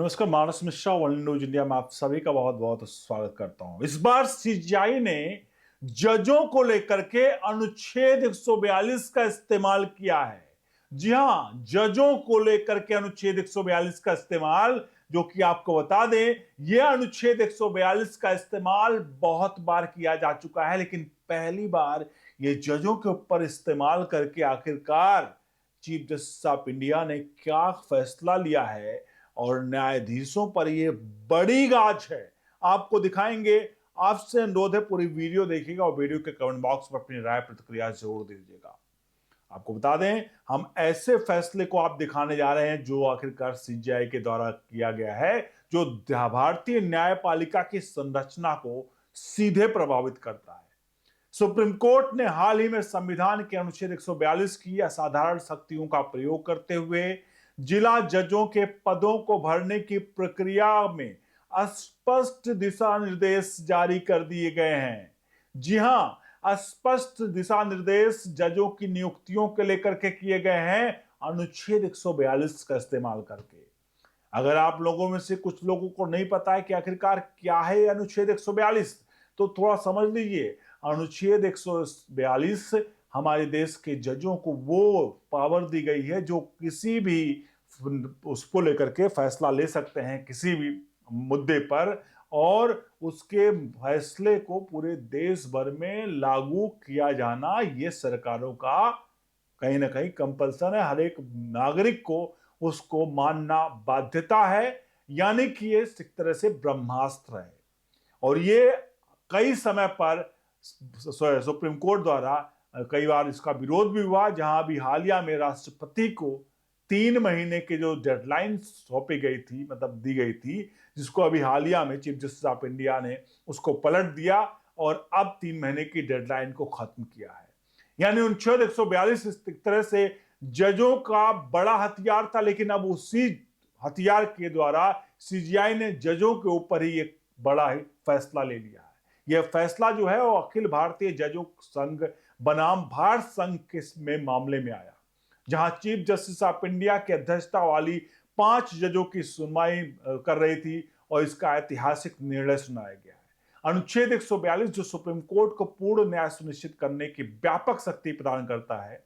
नमस्कार, मानस Mishra, world news India में आप सभी का बहुत बहुत स्वागत करता हूं। इस बार सीजीआई ने जजों को लेकर के अनुच्छेद 142 का इस्तेमाल किया है। जी हां, जजों को लेकर के अनुच्छेद 142 का इस्तेमाल, जो कि आपको बता दें, यह अनुच्छेद 142 का इस्तेमाल बहुत बार किया जा चुका है, लेकिन पहली बार यह जजों के ऊपर इस्तेमाल करके आखिरकार चीफ जस्टिस ऑफ इंडिया ने क्या फैसला लिया है और न्यायाधीशों पर यह बड़ी गाज है, आपको दिखाएंगे। आपसे अनुरोध है, पूरी वीडियो देखिएगा और वीडियो के कमेंट बॉक्स में अपनी राय प्रतिक्रिया जरूर दीजिएगा। आपको बता दें, हम ऐसे फैसले को आप दिखाने जा रहे हैं जो आखिरकार सीजीआई के द्वारा किया गया है, जो भारतीय न्यायपालिका की संरचना को सीधे प्रभावित करता है। सुप्रीम कोर्ट ने हाल ही में संविधान के अनुच्छेद 142 की असाधारण शक्तियों का प्रयोग करते हुए जिला जजों के पदों को भरने की प्रक्रिया में स्पष्ट दिशा निर्देश जारी कर दिए गए हैं। जी हां, स्पष्ट दिशा निर्देश जजों की नियुक्तियों के लेकर के किए गए हैं अनुच्छेद 142 का इस्तेमाल करके। अगर आप लोगों में से कुछ लोगों को नहीं पता है कि आखिरकार क्या है अनुच्छेद 142, तो थोड़ा समझ लीजिए। अनुच्छेद 142 हमारे देश के जजों को वो पावर दी गई है जो किसी भी उसको लेकर के फैसला ले सकते हैं किसी भी मुद्दे पर, और उसके फैसले को पूरे देश भर में लागू किया जाना ये सरकारों का कहीं ना कहीं कंपल्सन है। हर एक नागरिक को उसको मानना बाध्यता है, यानी कि ये एक तरह से ब्रह्मास्त्र है। और ये कई समय पर सुप्रीम कोर्ट द्वारा कई बार इसका विरोध भी हुआ, जहां भी हालिया में राष्ट्रपति को 3 महीने की जो डेडलाइन सौंपी गई थी, मतलब दी गई थी, जिसको अभी हालिया में चीफ जस्टिस ऑफ इंडिया ने उसको पलट दिया और अब 3 महीने की डेडलाइन को खत्म किया है। यानी अनुच्छेद 142 इस तरह से जजों का बड़ा हथियार था, लेकिन अब उसी हथियार के द्वारा सीजीआई ने जजों के ऊपर ही एक बड़ा ही फैसला ले लिया है। यह फैसला जो है वो अखिल भारतीय जजों संघ बनाम भारत संघ के में मामले में आया, जहां चीफ जस्टिस ऑफ इंडिया की अध्यक्षता वाली 5 जजों की सुनवाई कर रही थी और इसका ऐतिहासिक निर्णय सुनाया गया है। अनुच्छेद 142 जो सुप्रीम कोर्ट को पूर्ण न्याय सुनिश्चित करने की व्यापक शक्ति प्रदान करता है,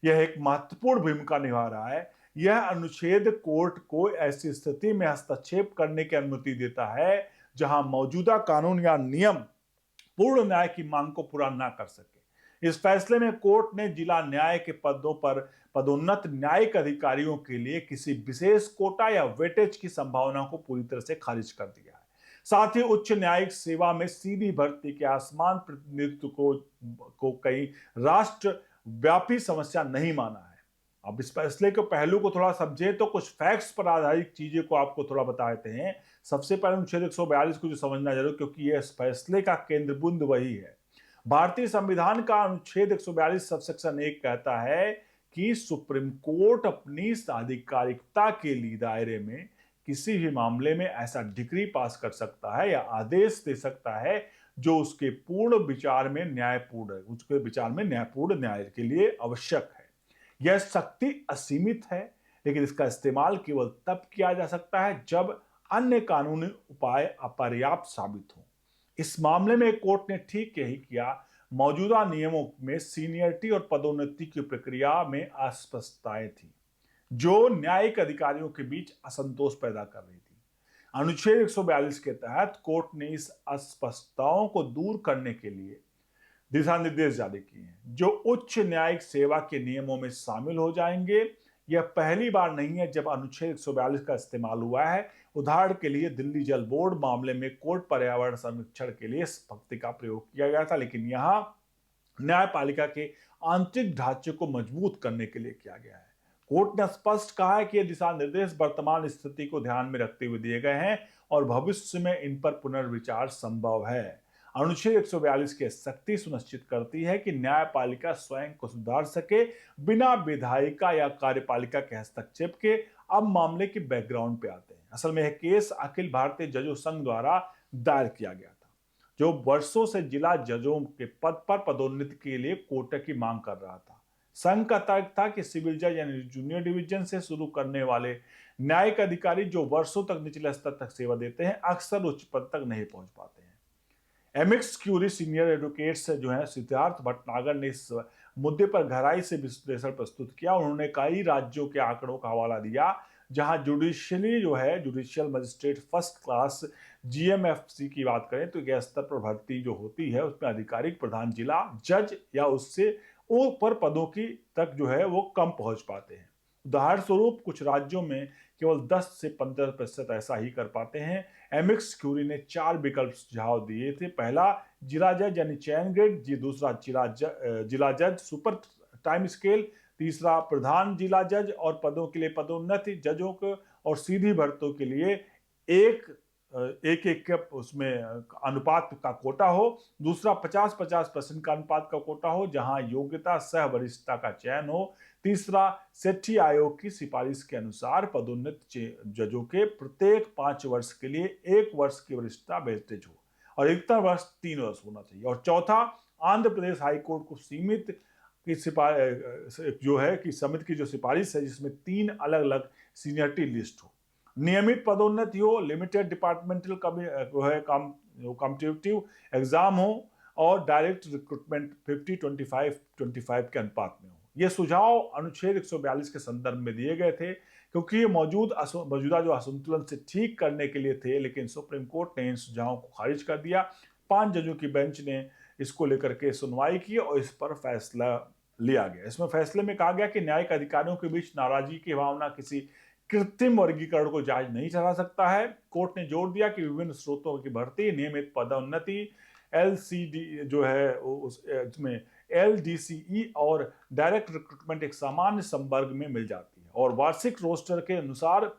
यह एक महत्वपूर्ण भूमिका निभा रहा है। यह अनुच्छेद कोर्ट को ऐसी स्थिति में हस्तक्षेप करने की अनुमति देता है जहां मौजूदा कानून या नियम पूर्ण न्याय की मांग को पूरा न कर सके। इस फैसले में कोर्ट ने जिला न्याय के पदों पर पदोन्नत न्यायिक अधिकारियों के लिए किसी विशेष कोटा या वेटेज की संभावना को पूरी तरह से खारिज कर दिया है। साथ ही उच्च न्यायिक सेवा में सीधी भर्ती के आसमान प्रतिनिधित्व को कई राष्ट्र व्यापी समस्या नहीं माना है। अब इस फैसले के पहलू को थोड़ा समझें तो कुछ फैक्ट्स पर आधारित चीजें को आपको थोड़ा बता देते हैं। सबसे पहले अनुच्छेद 142 को जो समझना जरूर, क्योंकि यह इस फैसले का केंद्र बिंदु वही है। भारतीय संविधान का अनुच्छेद 142 सबसेक्शन 1 कहता है कि सुप्रीम कोर्ट अपनी आधिकारिकता के लिए दायरे में किसी भी मामले में ऐसा डिक्री पास कर सकता है या आदेश दे सकता है जो उसके पूर्ण विचार में न्यायपूर्ण है, उसके विचार में न्यायपूर्ण न्याय के लिए आवश्यक है। यह शक्ति असीमित है, लेकिन इसका इस्तेमाल केवल तब किया जा सकता है जब अन्य कानूनी उपाय अपर्याप्त साबित हो। इस मामले में कोर्ट ने ठीक यही किया। मौजूदा नियमों में सीनियरिटी और पदोन्नति की प्रक्रिया में अस्पष्टताएं थी, जो न्यायिक अधिकारियों के बीच असंतोष पैदा कर रही थी। अनुच्छेद 142 के तहत कोर्ट ने इस अस्पष्टताओं को दूर करने के लिए दिशा निर्देश जारी किए हैं, जो उच्च न्यायिक सेवा के नियमों में शामिल हो जाएंगे। यह पहली बार नहीं है जब अनुच्छेद 142 का इस्तेमाल हुआ है। उदाहरण के लिए दिल्ली जल बोर्ड मामले में कोर्ट पर्यावरण संरक्षण के लिए इस शक्ति का प्रयोग किया गया था, लेकिन यहां न्यायपालिका के आंतरिक ढांचे को मजबूत करने के लिए किया गया है। कोर्ट ने स्पष्ट कहा है कि ये दिशा निर्देश वर्तमान स्थिति को ध्यान में रखते हुए दिए गए हैं और भविष्य में इन पर पुनर्विचार संभव है। अनुच्छेद 142 की शक्ति सुनिश्चित करती है कि न्यायपालिका स्वयं को सुधार सके बिना विधायिका या कार्यपालिका के हस्तक्षेप के। अब मामले के बैकग्राउंड पे आते हैं। असल में यह केस अखिल भारतीय जजों संघ द्वारा दायर किया गया था, जो वर्षों से जिला जजों के पद पर पदोन्नति के लिए कोटा की मांग कर रहा था। संघ का तर्क था कि सिविल जज यानी जूनियर डिवीजन से शुरू करने वाले न्यायिक अधिकारी जो वर्षों तक निचले स्तर तक सेवा देते हैं अक्सर उच्च पद तक नहीं पहुंच पाते हैं। एमिक्स क्यूरी सीनियर एडवोकेट्स जो हैं सिद्धार्थ भटनागर ने इस मुद्दे पर गहराई से विश्लेषण प्रस्तुत किया। उन्होंने कई राज्यों के आंकड़ों का हवाला दिया जहां जुडिशियली जो है जुडिशियल मजिस्ट्रेट फर्स्ट क्लास जीएमएफसी की बात करें तो यह स्तर पर भर्ती जो होती है उसमें अधिकारिक प्रधान जिला जज या उससे ऊपर पदों की तक जो है वो कम पहुंच पाते हैं। उदाहरण स्वरूप कुछ राज्यों में केवल 10 से 15% ऐसा ही कर पाते हैं। एमिक्स क्यूरी ने 4 विकल्प सुझाव दिए थे। पहला जिला जज यानी चयन ग्रेड, दूसरा जिला जज सुपर टाइम स्केल, तीसरा प्रधान जिला जज और पदों के लिए पदोन्नति जजों को और सीधी भर्तियों के लिए एक एक एक के उसमें अनुपात का कोटा हो, दूसरा 50-50% का अनुपात का कोटा हो जहां योग्यता सह वरिष्ठता का चयन हो, तीसरा सेठी आयोग की सिफारिश के अनुसार पदोन्नत जजों के प्रत्येक 5 वर्ष के लिए 1 वर्ष की वरिष्ठता वेस्टेज हो और अधिकतम वर्ष 3 वर्ष होना चाहिए, और चौथा आंध्र प्रदेश हाईकोर्ट को सीमित की जो है कि समिति की जो सिफारिश है जिसमें 3 अलग अलग सीनियरिटी लिस्ट हो, नियमित पदोन्नति हो, लिमिटेड डिपार्टमेंटल कॉम्पिटिटिव एग्जाम हो और डायरेक्ट रिक्रूटमेंट 50-25-25 के अनुपात में हो। ये सुझाव अनुच्छेद 142 के संदर्भ में दिए गए थे क्योंकि ये मौजूदा जो असंतुलन से ठीक करने के लिए थे, लेकिन सुप्रीम कोर्ट ने इन सुझावों को खारिज कर दिया। 5 जजों की बेंच ने इसको लेकर के सुनवाई की और इस पर फैसला लिया गया। इसमें फैसले में कहा गया कि न्यायिक अधिकारियों के बीच नाराजगी की भावना किसी कृत्रिम वर्गीकरण को जायज नहीं ठहरा सकता है। कोर्ट ने जोर दिया कि विभिन्न स्रोतों की भर्ती, नियमित पदोन्नति, एलसीडी जो है उसमें एलडीसीई और डायरेक्ट रिक्रूटमेंट एक सामान्य संवर्ग में मिल जाती है और वार्षिक रोस्टर के अनुसार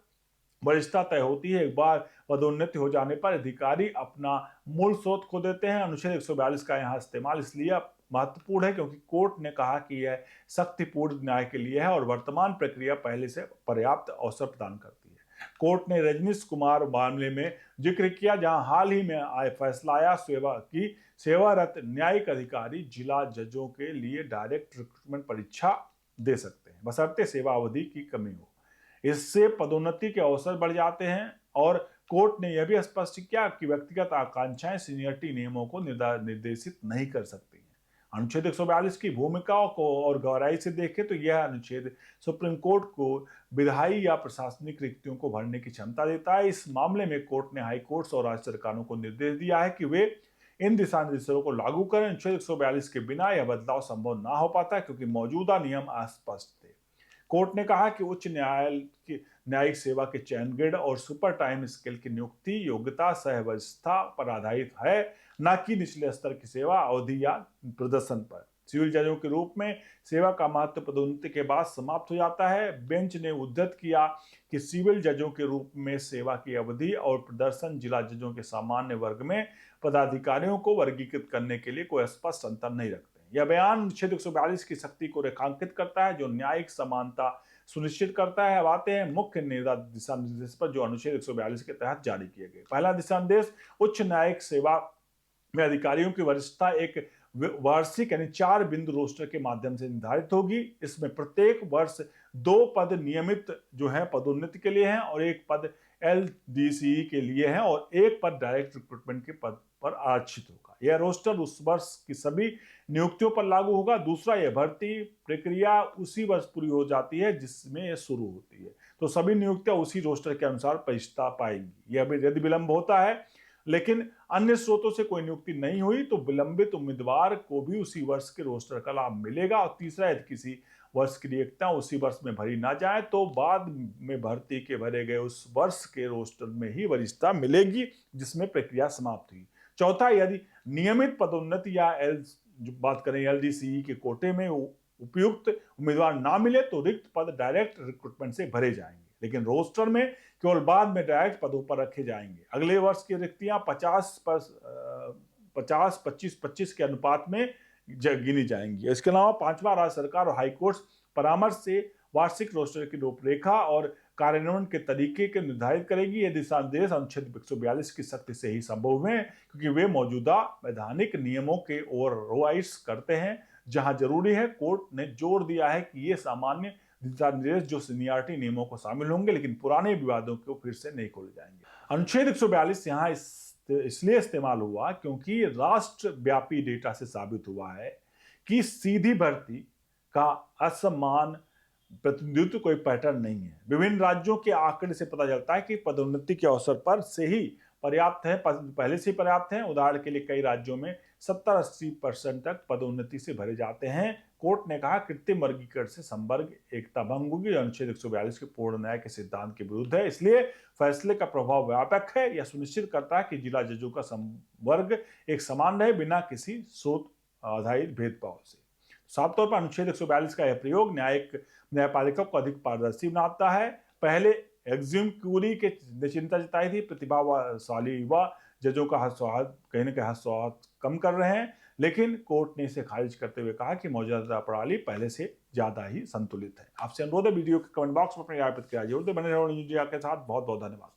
वरिष्ठता तय होती है। एक बार पदोन्नति हो जाने पर अधिकारी अपना मूल स्रोत खो देते हैं। अनुच्छेद 142 का यहाँ इस्तेमाल इसलिए महत्वपूर्ण है क्योंकि कोर्ट ने कहा कि यह शक्तिपूर्ण न्याय के लिए है और वर्तमान प्रक्रिया पहले से पर्याप्त अवसर प्रदान करती है। कोर्ट ने रजनीश कुमार मामले में जिक्र किया जहां हाल ही में फैसला आया सेवारत न्यायिक अधिकारी जिला जजों के लिए डायरेक्ट रिक्रूटमेंट परीक्षा दे सकते हैं बशर्ते सेवा अवधि की कमी हो। इससे पदोन्नति के अवसर बढ़ जाते हैं और कोर्ट ने यह भी स्पष्ट किया कि व्यक्तिगत आकांक्षाएं सीनियरिटी नियमों को निर्देशित नहीं कर सकती हैं। अनुच्छेद 142 की भूमिका को और गहराई से देखें तो यह अनुच्छेद सुप्रीम कोर्ट को विधायी या प्रशासनिक रिक्तियों को भरने की क्षमता देता है। इस मामले में कोर्ट ने हाई कोर्ट्स और राज्य सरकारों को निर्देश दिया है कि वे इन दिशा निर्देशों को लागू करें। अनुच्छेद 142 के बिना यह बदलाव संभव ना हो पाता क्योंकि मौजूदा नियम अस्पष्ट थे। कोर्ट ने कहा कि उच्च न्यायिक सेवा के चयन ग्रेड और सुपर टाइम स्केल की नियुक्ति योग्यता सह वरिष्ठता पर आधारित है, न कि निचले स्तर की सेवा अवधि या प्रदर्शन पर। सिविल जजों के रूप में सेवा का महत्व पदोन्नति के बाद समाप्त हो जाता है। बेंच ने उद्धृत किया कि सिविल जजों के रूप में सेवा की अवधि और प्रदर्शन जिला जजों के सामान्य वर्ग में पदाधिकारियों को वर्गीकृत करने के लिए कोई स्पष्ट अंतर नहीं रखते। यह बयान अनुच्छेद 142 की शक्ति को रेखांकित करता है जो न्यायिक समानता सुनिश्चित करता है। अब आते हैं मुख्य दिशा निर्देश पर जो अनुच्छेद 142 के तहत जारी किए गए। पहला दिशा निर्देश उच्च न्यायिक सेवा में अधिकारियों की वरिष्ठता एक वार्षिक यानी 4 बिंदु रोस्टर के माध्यम से निर्धारित होगी। इसमें प्रत्येक वर्ष 2 पद नियमित जो है पदोन्नति के लिए हैं और 1 पद एलडीसीई के लिए है और 1 पद डायरेक्ट रिक्रूटमेंट के पद पर आरक्षित होगा। यह रोस्टर उस वर्ष की सभी नियुक्तियों पर लागू होगा। दूसरा, यह भर्ती प्रक्रिया उसी वर्ष पूरी हो जाती है जिसमें यह शुरू होती है, तो सभी नियुक्तियां उसी रोस्टर के अनुसार परिष्ठता पाएंगी। यह भी यदि विलंब होता है लेकिन अन्य स्रोतों से कोई नियुक्ति नहीं हुई तो विलंबित उम्मीदवार को भी उसी वर्ष के रोस्टर का लाभ मिलेगा। और तीसरा, यदि किसी वर्ष की नियुक्तियां उसी वर्ष में भरी ना जाए तो बाद में भर्ती के भरे गए उस वर्ष के रोस्टर में ही वरिष्ठता मिलेगी जिसमें प्रक्रिया समाप्त हुई। चौथा, यदि नियमित पदोन्नति या बात करें एलडीसीई के कोटे में उपयुक्त उम्मीदवार ना मिले तो रिक्त पद डायरेक्ट रिक्रूटमेंट से भरे जाएंगे, लेकिन रोस्टर में केवल बाद में डायरेक्ट पदों पर रखे जाएंगे। अगले वर्ष की रिक्तियां 50-25-25 के अनुपात में गिनी जाएंगी। इसके अलावा 5वां, राज्य सरकार और हाईकोर्ट परामर्श से वार्षिक रोस्टर की रूपरेखा और कार्यान्वयन के तरीके के निर्धारित करेगी। ये दिशा निर्देश अनुच्छेद 142 की शक्ति से ही संभव हुए क्योंकि वे मौजूदा वैधानिक नियमों के ओवरराइड्स करते हैं। जहां जरूरी है, कोर्ट ने जोर दिया है कि ये सामान्य दिशा निर्देश जो सीनियरिटी नियमों को शामिल होंगे, लेकिन पुराने विवादों को फिर से नहीं खोले जाएंगे। अनुच्छेद 142 यहाँ इसलिए इस्तेमाल हुआ क्योंकि राष्ट्रव्यापी डेटा से साबित हुआ है कि सीधी भर्ती का असमान प्रतिनिधित्व कोई पैटर्न नहीं है। विभिन्न राज्यों के आंकड़े से पता चलता है कि पदोन्नति के अवसर पर से ही पर्याप्त है, पहले से ही पर्याप्त है। उदाहरण के लिए कई राज्यों में 70-80% तक पदोन्नति से भरे जाते हैं। कोर्ट ने कहा कृत्रिम वर्गीकरण से संवर्ग एकता भंग होगी, अनुच्छेद 142 के पूर्ण न्याय के सिद्धांत के विरुद्ध है। इसलिए फैसले का प्रभाव व्यापक है। यह सुनिश्चित करता है कि जिला जजों का संवर्ग एक समान रहे, बिना किसी स्रोत आधारित भेदभाव से। साफ तौर पर अनुच्छेद 142 का यह प्रयोग न्यायपालिका को अधिक पारदर्शी बनाता है। पहले एग्ज्यूम क्यूरी के चिंता जताई थी, प्रतिभाशाली युवा जजों का हस्तक्षेप कहीं न कहीं हस्तक्षेप कम कर रहे हैं, लेकिन कोर्ट ने इसे खारिज करते हुए कहा कि मौजूदा प्रणाली पहले से ज्यादा ही संतुलित है। आपसे अनुरोध है वीडियो के कमेंट बॉक्स में अपनी राय प्रतिक्रिया जरूर दें। बने रहो न्यूज़ इंडिया के साथ। बहुत बहुत धन्यवाद।